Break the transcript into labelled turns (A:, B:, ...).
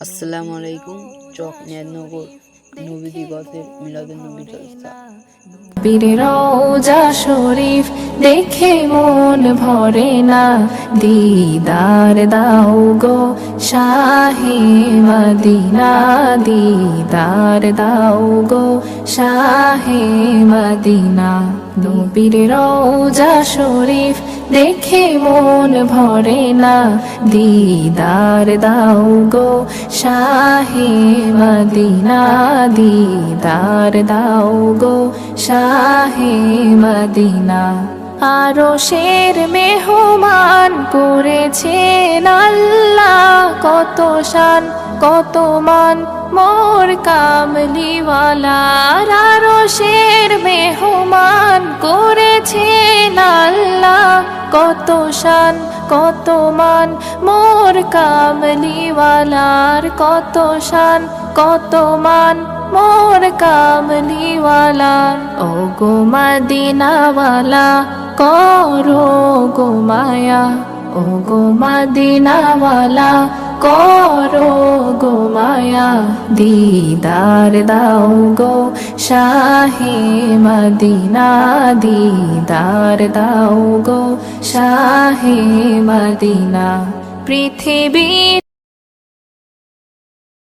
A: আসসালামু আলাইকুম। চক নেদনগর নবী দিবসের মিলাদুন নবী জলসা।
B: বীর রওজা শরীফ দেখে মন ভরে না, দিদার দাও গো শাহে মদিনা, দিদার দাও গো শাহে মদিনা। নবীর রওজা শরীফ দেখে মন ভরে না, দিদার দাও গো শাহে মদিনা, দিদার দাও গো শাহে মদিনা। আরশের মেহমান করেছেন আল্লাহ, কত শান কত মান মোর কামলিওয়ালার। আরশের মেহমান করেছেন আল্লাহ, কত শান কত মান মোর কামলিওয়ালার, কত শান কত মান মোর কামলিওয়ালার। ও গো মদিনাওয়ালা করো গো মায়া, ও গো মদিনাওয়ালা করো গো মায়া, দিদার দাও গো শাহে মদিনা, দিদার দাও গো শাহে মদিনা। পৃথিবীর